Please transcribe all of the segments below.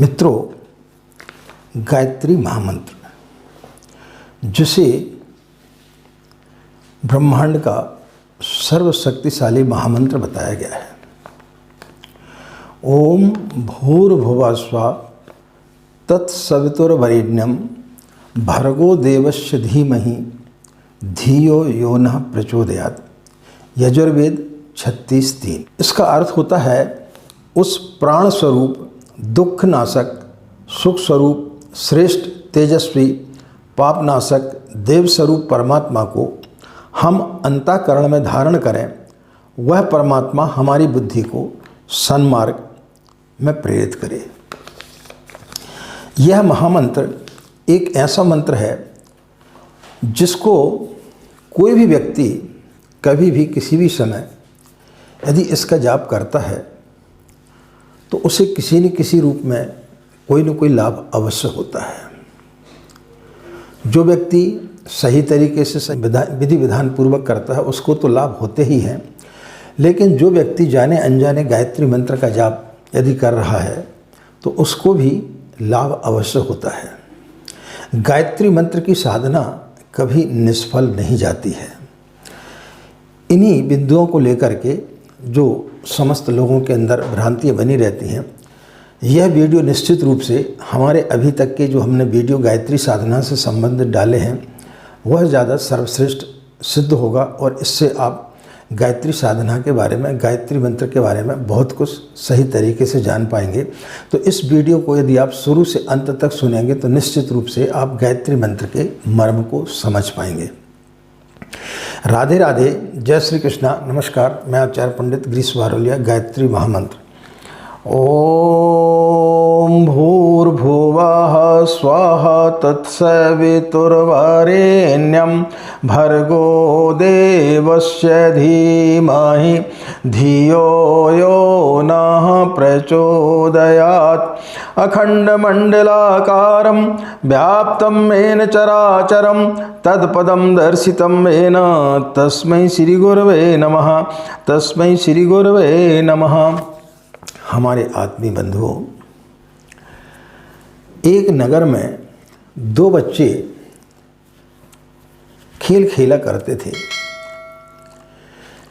मित्रों, गायत्री महामंत्र, जिसे ब्रह्मांड का सर्वशक्तिशाली महामंत्र बताया गया है। ओम भूर्भुवः स्वः तत्सवितुर्वरेण्यं भर्गो देवस्य धीमहि धियो यो नः प्रचोदयात्। यजुर्वेद 36:3। इसका अर्थ होता है उस प्राण स्वरूप, दुख नाशक, सुख स्वरूप, श्रेष्ठ, तेजस्वी, पाप नाशक, देव स्वरूप परमात्मा को हम अंतःकरण में धारण करें, वह परमात्मा हमारी बुद्धि को सन्मार्ग में प्रेरित करे। यह महामंत्र एक ऐसा मंत्र है जिसको कोई भी व्यक्ति कभी भी किसी भी समय यदि इसका जाप करता है तो उसे किसी न किसी रूप में कोई न कोई लाभ अवश्य होता है। जो व्यक्ति सही तरीके से विधि विधान पूर्वक करता है उसको तो लाभ होते ही हैं, लेकिन जो व्यक्ति जाने अनजाने गायत्री मंत्र का जाप यदि कर रहा है तो उसको भी लाभ अवश्य होता है। गायत्री मंत्र की साधना कभी निष्फल नहीं जाती है। इन्हीं बिंदुओं को लेकर के जो समस्त लोगों के अंदर भ्रांतियाँ बनी रहती हैं, यह वीडियो निश्चित रूप से हमारे अभी तक के जो हमने वीडियो गायत्री साधना से संबंधित डाले हैं वह ज़्यादा सर्वश्रेष्ठ सिद्ध होगा और इससे आप गायत्री साधना के बारे में, गायत्री मंत्र के बारे में बहुत कुछ सही तरीके से जान पाएंगे। तो इस वीडियो को यदि आप शुरू से अंत तक सुनेंगे तो निश्चित रूप से आप गायत्री मंत्र के मर्म को समझ पाएंगे। राधे राधे, जय श्री कृष्णा। नमस्कार, मैं आचार्य पंडित गिरीश वारोलिया। गायत्री महामंत्र। ओम भूर्भुवः स्वः तत्सवितुर्वरेण्यं भर्गो देवस्य धीमहि धियो यो नः प्रचोदयात्। अखण्डमण्डलाकारं व्याप्तं येन चराचरं तत्पदं दर्शितं येन तस्मै श्रीगुरवे नमः। तस्मै श्रीगुरवे नमः। हमारे आत्मीय बंधुओं, एक नगर में दो बच्चे खेल खेला करते थे,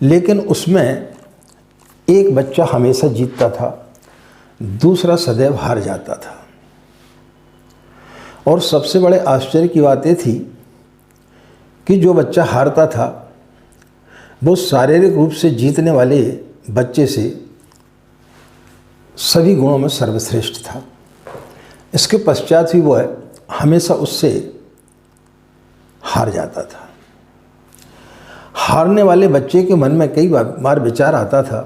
लेकिन उसमें एक बच्चा हमेशा जीतता था, दूसरा सदैव हार जाता था। और सबसे बड़े आश्चर्य की बात ये थी कि जो बच्चा हारता था वो शारीरिक रूप से जीतने वाले बच्चे से सभी गुणों में सर्वश्रेष्ठ था। इसके पश्चात भी वह हमेशा उससे हार जाता था। हारने वाले बच्चे के मन में कई बार विचार आता था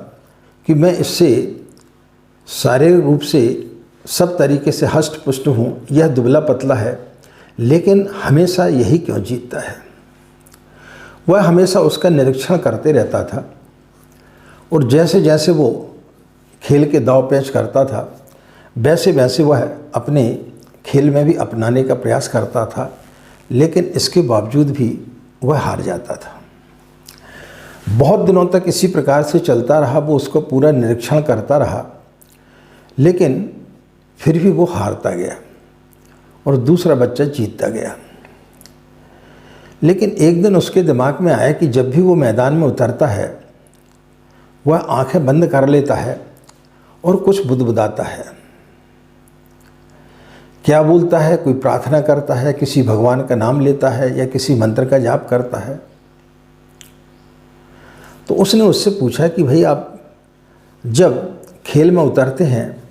कि मैं इससे शारीरिक रूप से सब तरीके से हष्ट पुष्ट हूँ, यह दुबला पतला है, लेकिन हमेशा यही क्यों जीतता है। वह हमेशा उसका निरीक्षण करते रहता था और जैसे जैसे वो खेल के दाव पेच करता था वैसे वैसे वह अपने खेल में भी अपनाने का प्रयास करता था, लेकिन इसके बावजूद भी वह हार जाता था। बहुत दिनों तक इसी प्रकार से चलता रहा। वो उसको पूरा निरीक्षण करता रहा, लेकिन फिर भी वो हारता गया और दूसरा बच्चा जीतता गया। लेकिन एक दिन उसके दिमाग में आया कि जब भी वो मैदान में उतरता है वह आंखें बंद कर लेता है और कुछ बुदबुदाता है। क्या बोलता है? कोई प्रार्थना करता है, किसी भगवान का नाम लेता है या किसी मंत्र का जाप करता है। तो उसने उससे पूछा कि भाई आप जब खेल में उतरते हैं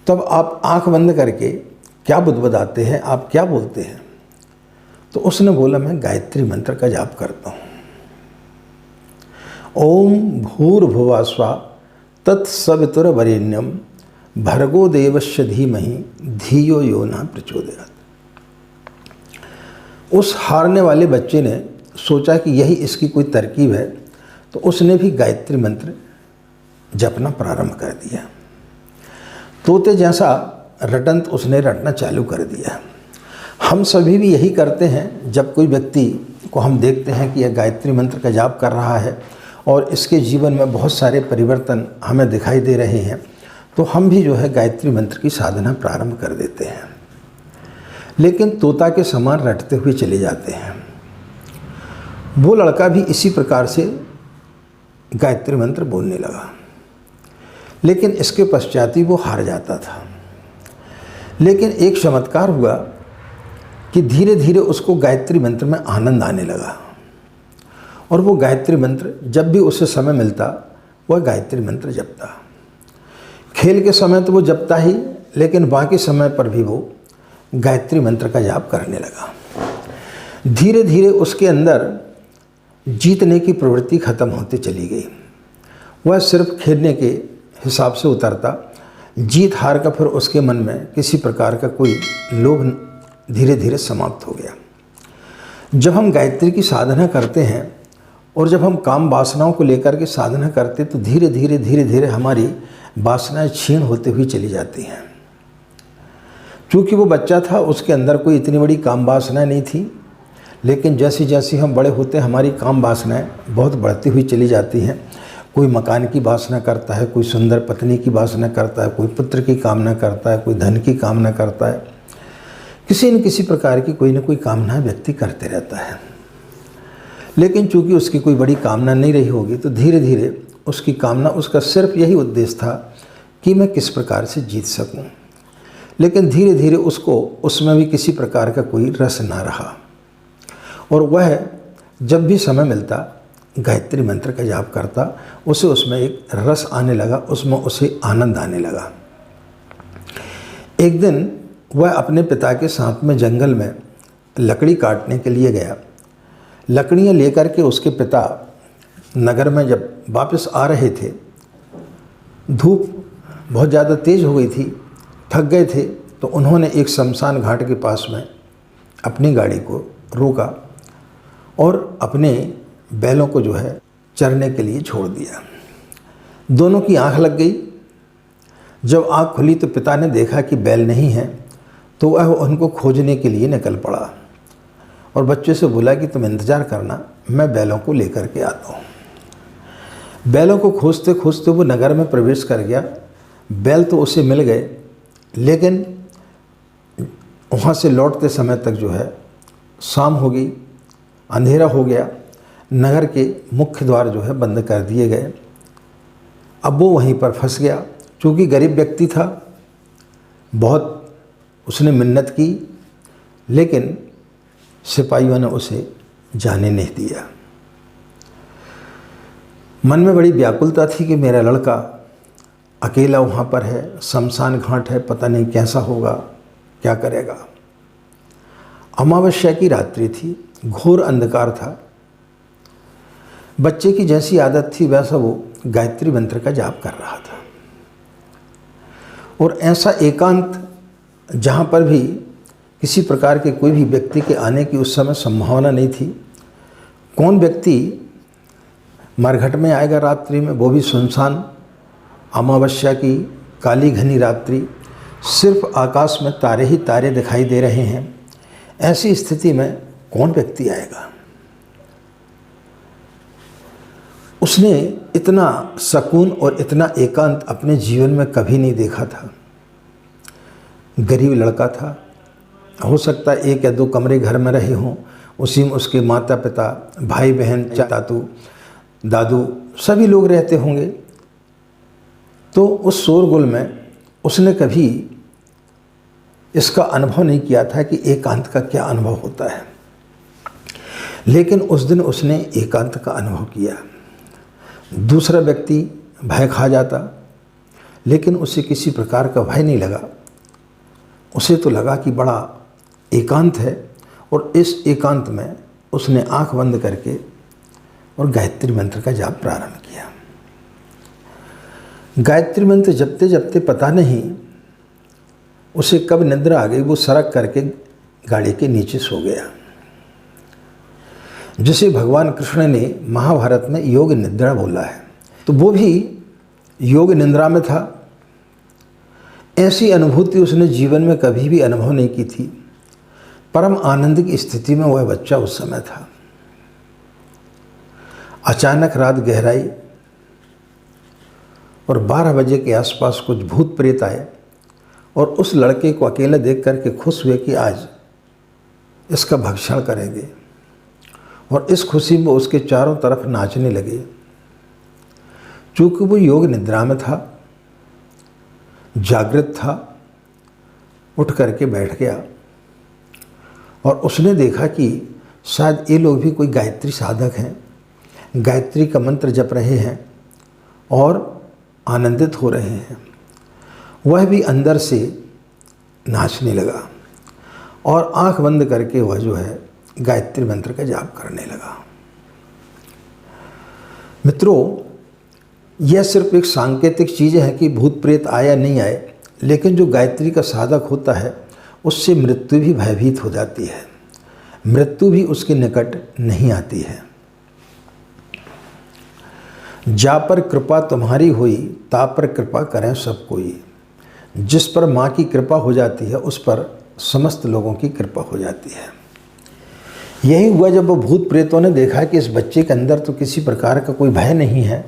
तब आप आंख बंद करके क्या बुदबुदाते हैं, आप क्या बोलते हैं? तो उसने बोला, मैं गायत्री मंत्र का जाप करता हूँ। ओम भूर्भुवः स्वः तत्सवितुर्वरेण्यं भर्गो देवस्य धीमहि धियो यो नः प्रचोदयात्। उस हारने वाले बच्चे ने सोचा कि यही इसकी कोई तरकीब है, तो उसने भी गायत्री मंत्र जपना प्रारंभ कर दिया। तोते जैसा रटंत उसने रटना चालू कर दिया। हम सभी भी यही करते हैं। जब कोई व्यक्ति को हम देखते हैं कि यह गायत्री मंत्र का जाप कर रहा है और इसके जीवन में बहुत सारे परिवर्तन हमें दिखाई दे रहे हैं, तो हम भी जो है गायत्री मंत्र की साधना प्रारंभ कर देते हैं, लेकिन तोता के समान रटते हुए चले जाते हैं। वो लड़का भी इसी प्रकार से गायत्री मंत्र बोलने लगा, लेकिन इसके पश्चात ही वो हार जाता था। लेकिन एक चमत्कार हुआ कि धीरे धीरे उसको गायत्री मंत्र में आनंद आने लगा, और वो गायत्री मंत्र जब भी उसे समय मिलता वह गायत्री मंत्र जपता। खेल के समय तो वो जपता ही, लेकिन बाकी समय पर भी वो गायत्री मंत्र का जाप करने लगा। धीरे धीरे उसके अंदर जीतने की प्रवृत्ति खत्म होती चली गई। वह सिर्फ खेलने के हिसाब से उतरता, जीत हार का फिर उसके मन में किसी प्रकार का कोई लोभ धीरे धीरे समाप्त हो गया। जब हम गायत्री की साधना करते हैं और जब हम काम वासनाओं को लेकर के साधना करते, तो धीरे धीरे हमारी वासनाएं क्षीण होती हुई चली जाती हैं। क्योंकि वो बच्चा था, उसके अंदर कोई इतनी बड़ी काम वासनाएं नहीं थी, लेकिन जैसे जैसे हम बड़े होते हैं हमारी काम वासनाएं बहुत बढ़ती हुई चली जाती हैं। कोई मकान की वासना करता है, कोई सुंदर पत्नी की वासना करता है, कोई पुत्र की कामना करता है, कोई धन की कामना करता है। किसी न किसी प्रकार की कोई न कोई कामना व्यक्ति करते रहता है। लेकिन चूंकि उसकी कोई बड़ी कामना नहीं रही होगी, तो धीरे धीरे उसकी कामना, उसका सिर्फ यही उद्देश्य था कि मैं किस प्रकार से जीत सकूं। लेकिन धीरे धीरे उसको उसमें भी किसी प्रकार का कोई रस ना रहा, और वह जब भी समय मिलता गायत्री मंत्र का जाप करता, उसे उसमें एक रस आने लगा, उसमें उसे आनंद आने लगा। एक दिन वह अपने पिता के साथ में जंगल में लकड़ी काटने के लिए गया। लकड़ियाँ लेकर के उसके पिता नगर में जब वापस आ रहे थे, धूप बहुत ज़्यादा तेज़ हो गई थी, थक गए थे, तो उन्होंने एक शमशान घाट के पास में अपनी गाड़ी को रोका और अपने बैलों को जो है चरने के लिए छोड़ दिया। दोनों की आंख लग गई। जब आंख खुली तो पिता ने देखा कि बैल नहीं है, तो वह उनको खोजने के लिए निकल पड़ा और बच्चे से बोला कि तुम इंतज़ार करना, मैं बैलों को लेकर के आता हूँ। बैलों को खोजते खोजते वो नगर में प्रवेश कर गया। बैल तो उसे मिल गए, लेकिन वहाँ से लौटते समय तक जो है शाम हो गई, अंधेरा हो गया। नगर के मुख्य द्वार जो है बंद कर दिए गए। अब वो वहीं पर फंस गया। चूँकि गरीब व्यक्ति था, बहुत उसने मिन्नत की, लेकिन सिपाहियों ने उसे जाने नहीं दिया। मन में बड़ी व्याकुलता थी कि मेरा लड़का अकेला वहाँ पर है, शमशान घाट है, पता नहीं कैसा होगा, क्या करेगा। अमावस्या की रात्रि थी, घोर अंधकार था। बच्चे की जैसी आदत थी वैसा वो गायत्री मंत्र का जाप कर रहा था। और ऐसा एकांत जहाँ पर भी किसी प्रकार के कोई भी व्यक्ति के आने की उस समय संभावना नहीं थी। कौन व्यक्ति मरघट में आएगा रात्रि में, वो भी सुनसान अमावस्या की काली घनी रात्रि, सिर्फ आकाश में तारे ही तारे दिखाई दे रहे हैं। ऐसी स्थिति में कौन व्यक्ति आएगा। उसने इतना सुकून और इतना एकांत अपने जीवन में कभी नहीं देखा था। गरीब लड़का था, हो सकता है 1 या 2 कमरे घर में रहे हों, उसी में उसके माता पिता, भाई बहन, चाचू, दादू सभी लोग रहते होंगे। तो उस शोरगुल में उसने कभी इसका अनुभव नहीं किया था कि एकांत का क्या अनुभव होता है। लेकिन उस दिन उसने एकांत का अनुभव किया। दूसरा व्यक्ति भय खा जाता, लेकिन उसे किसी प्रकार का भय नहीं लगा। उसे तो लगा कि बड़ा एकांत है, और इस एकांत में उसने आंख बंद करके और गायत्री मंत्र का जाप प्रारंभ किया। गायत्री मंत्र जपते जपते पता नहीं उसे कब निद्रा आ गई, वो सरक करके गाड़ी के नीचे सो गया। जिसे भगवान कृष्ण ने महाभारत में योग निद्रा बोला है, तो वो भी योग निद्रा में था। ऐसी अनुभूति उसने जीवन में कभी भी अनुभव नहीं की थी। परम आनंद की स्थिति में वह बच्चा उस समय था। अचानक रात गहराई और 12 बजे के आसपास कुछ भूत प्रेत आए और उस लड़के को अकेला देख करके खुश हुए कि आज इसका भक्षण करेंगे, और इस खुशी में उसके चारों तरफ नाचने लगे। चूँकि वो योग निद्रा में था, जागृत था, उठ करके बैठ गया और उसने देखा कि शायद ये लोग भी कोई गायत्री साधक हैं, गायत्री का मंत्र जप रहे हैं और आनंदित हो रहे हैं। वह भी अंदर से नाचने लगा और आंख बंद करके वह जो है गायत्री मंत्र का जाप करने लगा। मित्रों, यह सिर्फ एक सांकेतिक चीज़ है कि भूत प्रेत आए या नहीं आए, लेकिन जो गायत्री का साधक होता है उससे मृत्यु भी भयभीत हो जाती है, मृत्यु भी उसके निकट नहीं आती है। जा पर कृपा तुम्हारी हुई, ता पर कृपा करें सब कोई। जिस पर माँ की कृपा हो जाती है उस पर समस्त लोगों की कृपा हो जाती है। यही हुआ जब वो भूत प्रेतों ने देखा कि इस बच्चे के अंदर तो किसी प्रकार का कोई भय नहीं है,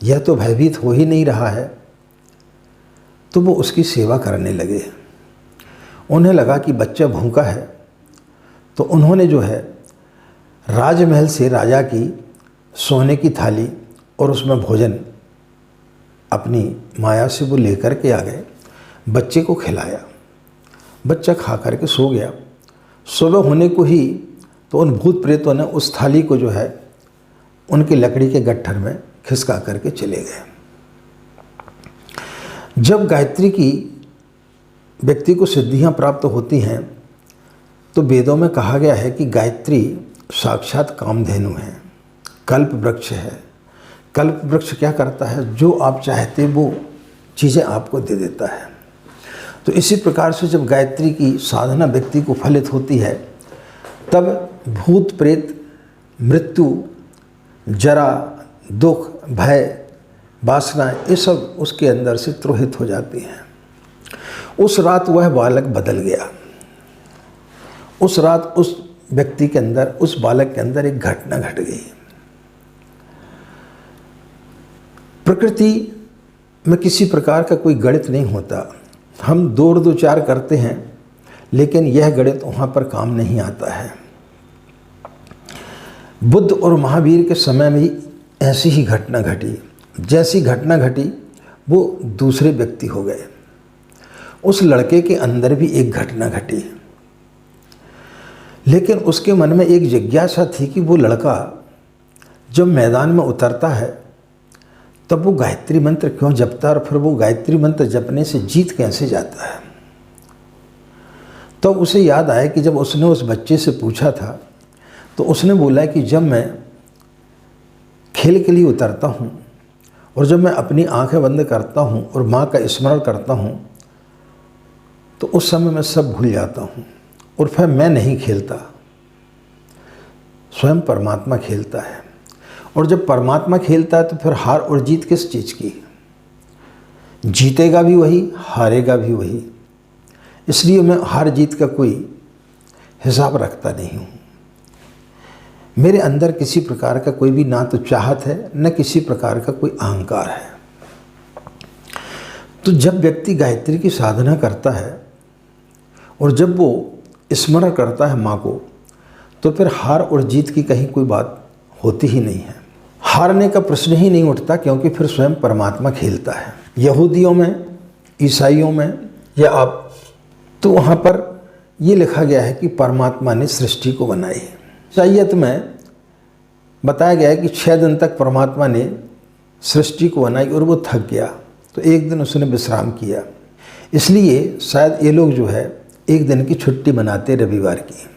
यह तो भयभीत हो ही नहीं रहा है, तो वो उसकी सेवा करने लगे। उन्हें लगा कि बच्चा भूखा है, तो उन्होंने जो है राजमहल से राजा की सोने की थाली और उसमें भोजन अपनी माया से वो लेकर के आ गए, बच्चे को खिलाया। बच्चा खा करके सो गया। सुबह होने को ही तो उन भूत प्रेतों ने उस थाली को जो है उनके लकड़ी के गट्ठर में खिसका करके चले गए। जब गायत्री की व्यक्ति को सिद्धियां प्राप्त होती हैं तो वेदों में कहा गया है कि गायत्री साक्षात कामधेनु है, कल्प वृक्ष है। कल्प वृक्ष क्या करता है? जो आप चाहते वो चीज़ें आपको दे देता है। तो इसी प्रकार से जब गायत्री की साधना व्यक्ति को फलित होती है तब भूत प्रेत, मृत्यु, जरा, दुख, भय, वासना, ये सब उसके अंदर से त्रोहित हो जाती हैं। उस रात वह बालक बदल गया। उस रात उस व्यक्ति के अंदर, उस बालक के अंदर एक घटना घट गई। प्रकृति में किसी प्रकार का कोई गणित नहीं होता। हम 2 और 2 4 करते हैं, लेकिन यह गणित वहाँ पर काम नहीं आता है। बुद्ध और महावीर के समय में ही ऐसी ही घटना घटी। जैसी घटना घटी वो दूसरे व्यक्ति हो गए। उस लड़के के अंदर भी एक घटना घटी, लेकिन उसके मन में एक जिज्ञासा थी कि वो लड़का जब मैदान में उतरता है तब वो गायत्री मंत्र क्यों जपता है और फिर वो गायत्री मंत्र जपने से जीत कैसे जाता है। तो उसे याद आया कि जब उसने उस बच्चे से पूछा था तो उसने बोला कि जब मैं खेल के लिए उतरता हूँ और जब मैं अपनी आंखें बंद करता हूँ और माँ का स्मरण करता हूँ तो उस समय मैं सब भूल जाता हूँ और फिर मैं नहीं खेलता, स्वयं परमात्मा खेलता है। और जब परमात्मा खेलता है तो फिर हार और जीत किस चीज़ की? जीतेगा भी वही, हारेगा भी वही। इसलिए मैं हार जीत का कोई हिसाब रखता नहीं हूँ। मेरे अंदर किसी प्रकार का कोई भी ना तो चाहत है न किसी प्रकार का कोई अहंकार है। तो जब व्यक्ति गायत्री की साधना करता है और जब वो स्मरण करता है माँ को, तो फिर हार और जीत की कहीं कोई बात होती ही नहीं है। हारने का प्रश्न ही नहीं उठता, क्योंकि फिर स्वयं परमात्मा खेलता है। यहूदियों में, ईसाइयों में या आप तो वहाँ पर ये लिखा गया है कि परमात्मा ने सृष्टि को बनाई। ईसाइयत में बताया गया है कि 6 दिन तक परमात्मा ने सृष्टि को बनाई और वो थक गया तो एक दिन उसने विश्राम किया। इसलिए शायद ये लोग जो है एक दिन की छुट्टी मनाते रविवार की।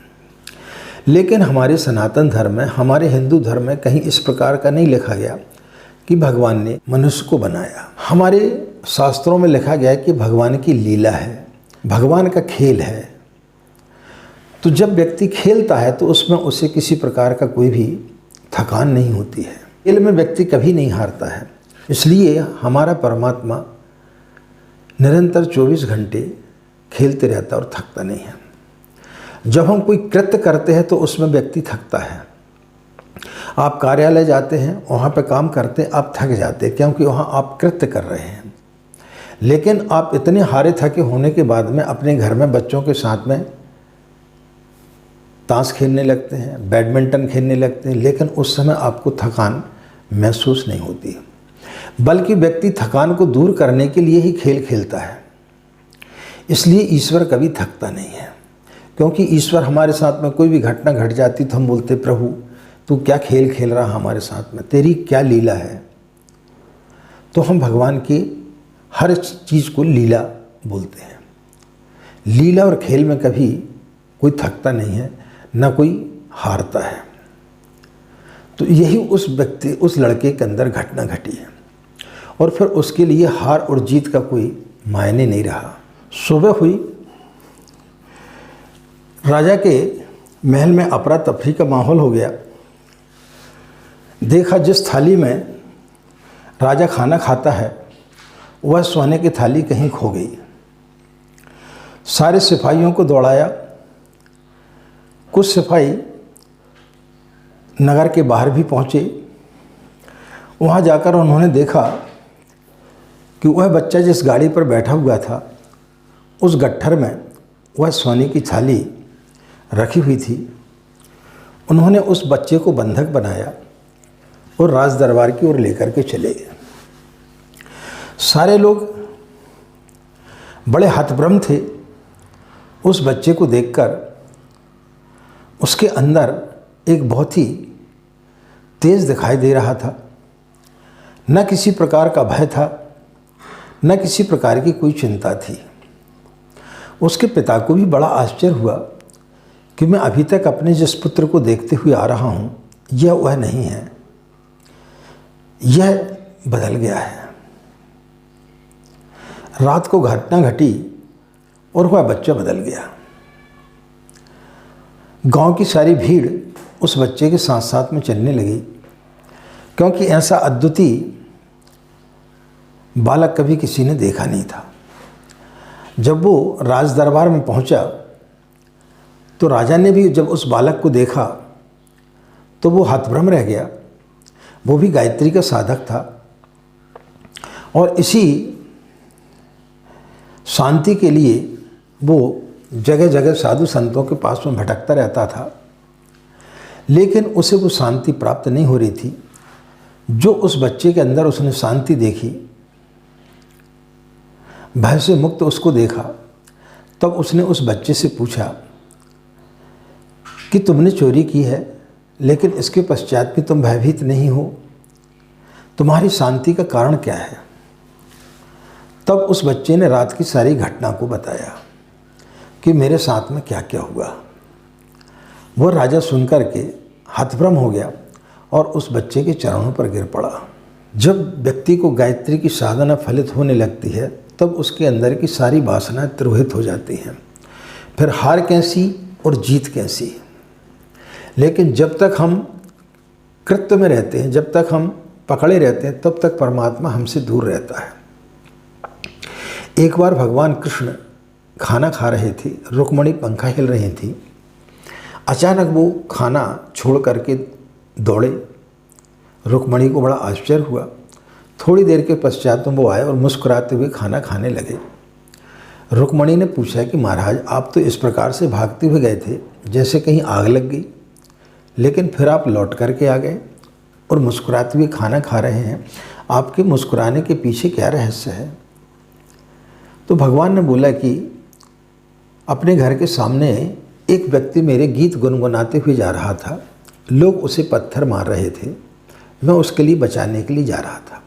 लेकिन हमारे सनातन धर्म में, हमारे हिंदू धर्म में कहीं इस प्रकार का नहीं लिखा गया कि भगवान ने मनुष्य को बनाया। हमारे शास्त्रों में लिखा गया है कि भगवान की लीला है, भगवान का खेल है। तो जब व्यक्ति खेलता है तो उसमें उसे किसी प्रकार का कोई भी थकान नहीं होती है। खेल में व्यक्ति कभी नहीं हारता है। इसलिए हमारा परमात्मा निरंतर 24 घंटे खेलते रहता और थकता नहीं है। जब हम कोई कृत्य करते हैं तो उसमें व्यक्ति थकता है। आप कार्यालय जाते हैं, वहाँ पे काम करते हैं, आप थक जाते हैं क्योंकि वहाँ आप कृत्य कर रहे हैं। लेकिन आप इतने हारे थके होने के बाद में अपने घर में बच्चों के साथ में ताश खेलने लगते हैं, बैडमिंटन खेलने लगते हैं, लेकिन उस समय आपको थकान महसूस नहीं होती है, बल्कि व्यक्ति थकान को दूर करने के लिए ही खेल खेलता है। इसलिए ईश्वर कभी थकता नहीं है, क्योंकि ईश्वर हमारे साथ में कोई भी घटना घट जाती तो हम बोलते प्रभु तू क्या खेल खेल रहा हमारे साथ में, तेरी क्या लीला है। तो हम भगवान की हर चीज़ को लीला बोलते हैं। लीला और खेल में कभी कोई थकता नहीं है, ना कोई हारता है। तो यही उस व्यक्ति, उस लड़के के अंदर घटना घटी है और फिर उसके लिए हार और जीत का कोई मायने नहीं रहा। सुबह हुई, राजा के महल में अफरा तफरी का माहौल हो गया। देखा जिस थाली में राजा खाना खाता है वह सोने की थाली कहीं खो गई। सारे सिपाहियों को दौड़ाया। कुछ सिपाही नगर के बाहर भी पहुँचे। वहाँ जाकर उन्होंने देखा कि वह बच्चा जिस गाड़ी पर बैठा हुआ था उस गट्ठर में वह सोने की थाली रखी हुई थी। उन्होंने उस बच्चे को बंधक बनाया और राज दरबार की ओर लेकर के चले गए। सारे लोग बड़े हतभम्ब थे उस बच्चे को देखकर। उसके अंदर एक बहुत ही तेज दिखाई दे रहा था। न किसी प्रकार का भय था, न किसी प्रकार की कोई चिंता थी। उसके पिता को भी बड़ा आश्चर्य हुआ कि मैं अभी तक अपने जिस पुत्र को देखते हुए आ रहा हूँ यह वह नहीं है, यह बदल गया है। रात को घटना घटी और वह बच्चा बदल गया। गांव की सारी भीड़ उस बच्चे के साथ साथ में चलने लगी, क्योंकि ऐसा अद्वितीय बालक कभी किसी ने देखा नहीं था। जब वो राज दरबार में पहुंचा तो राजा ने भी जब उस बालक को देखा तो वो हतभम्ब रह गया। वो भी गायत्री का साधक था और इसी शांति के लिए वो जगह जगह साधु संतों के पास में भटकता रहता था, लेकिन उसे वो शांति प्राप्त नहीं हो रही थी। जो उस बच्चे के अंदर उसने शांति देखी, भय से मुक्त उसको देखा, तब उसने उस बच्चे से पूछा कि तुमने चोरी की है लेकिन इसके पश्चात भी तुम भयभीत नहीं हो, तुम्हारी शांति का कारण क्या है। तब उस बच्चे ने रात की सारी घटना को बताया कि मेरे साथ में क्या क्या हुआ। वह राजा सुनकर के हतभम्ब हो गया और उस बच्चे के चरणों पर गिर पड़ा। जब व्यक्ति को गायत्री की साधना फलित होने लगती है तब उसके अंदर की सारी वासनाएं तिरोहित हो जाती हैं। फिर हार कैसी और जीत कैसी। लेकिन जब तक हम कृत्य में रहते हैं, जब तक हम पकड़े रहते हैं, तब तक परमात्मा हमसे दूर रहता है। एक बार भगवान कृष्ण खाना खा रहे थे, रुक्मिणी पंखा हिल रही थी। अचानक वो खाना छोड़ करके दौड़े। रुक्मिणी को बड़ा आश्चर्य हुआ। थोड़ी देर के पश्चात वो आए और मुस्कुराते हुए खाना खाने लगे। रुक्मिणी ने पूछा कि महाराज आप तो इस प्रकार से भागते हुए गए थे जैसे कहीं आग लग गई, लेकिन फिर आप लौट करके आ गए और मुस्कुराते हुए खाना खा रहे हैं। आपके मुस्कुराने के पीछे क्या रहस्य है। तो भगवान ने बोला कि अपने घर के सामने एक व्यक्ति मेरे गीत गुनगुनाते हुए जा रहा था। लोग उसे पत्थर मार रहे थे, मैं उसके लिए बचाने के लिए जा रहा था।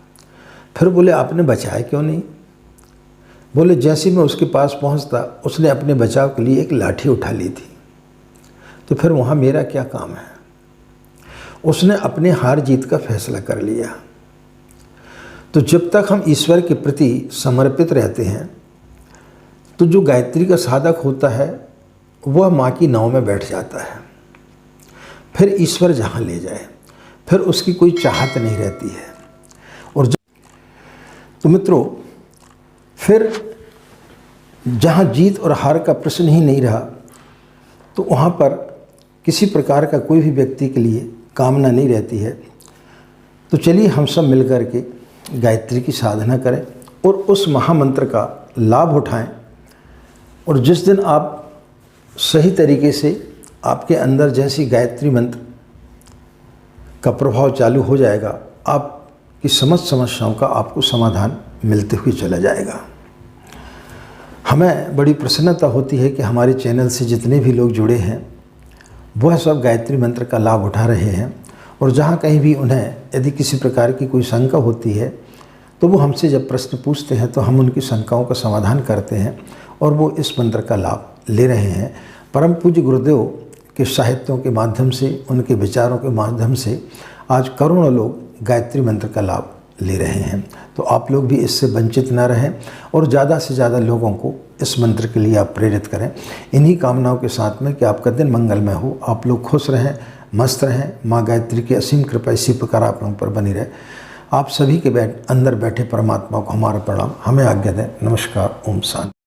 फिर बोले आपने बचाया क्यों नहीं। बोले जैसे मैं उसके पास पहुंचता उसने अपने बचाव के लिए एक लाठी उठा ली थी, तो फिर वहाँ मेरा क्या काम है। उसने अपने हार जीत का फैसला कर लिया। तो जब तक हम ईश्वर के प्रति समर्पित रहते हैं तो जो गायत्री का साधक होता है वह माँ की नाव में बैठ जाता है। फिर ईश्वर जहाँ ले जाए, फिर उसकी कोई चाहत नहीं रहती है। और तो मित्रों, फिर जहाँ जीत और हार का प्रश्न ही नहीं रहा तो वहाँ पर किसी प्रकार का कोई भी व्यक्ति के लिए कामना नहीं रहती है। तो चलिए हम सब मिलकर के गायत्री की साधना करें और उस महामंत्र का लाभ उठाएं। और जिस दिन आप सही तरीके से आपके अंदर जैसी गायत्री मंत्र का प्रभाव चालू हो जाएगा, आपकी समस्त समस्याओं का आपको समाधान मिलते हुए चला जाएगा। हमें बड़ी प्रसन्नता होती है कि हमारे चैनल से जितने भी लोग जुड़े हैं वह सब गायत्री मंत्र का लाभ उठा रहे हैं। और जहाँ कहीं भी उन्हें यदि किसी प्रकार की कोई शंका होती है तो वो हमसे जब प्रश्न पूछते हैं तो हम उनकी शंकाओं का समाधान करते हैं और वो इस मंत्र का लाभ ले रहे हैं। परम पूज्य गुरुदेव के साहित्यों के माध्यम से, उनके विचारों के माध्यम से आज करोड़ों लोग गायत्री मंत्र का लाभ ले रहे हैं। तो आप लोग भी इससे वंचित न रहें और ज़्यादा से ज़्यादा लोगों को इस मंत्र के लिए आप प्रेरित करें। इन्हीं कामनाओं के साथ में कि आपका दिन मंगलमय हो, आप लोग खुश रहें, मस्त रहें। माँ गायत्री की असीम कृपा इसी प्रकार आप लोगों पर बनी रहे। आप सभी के अंदर बैठे परमात्मा को हमारा प्रणाम। हमें आज्ञा दें। नमस्कार। ओम शांति।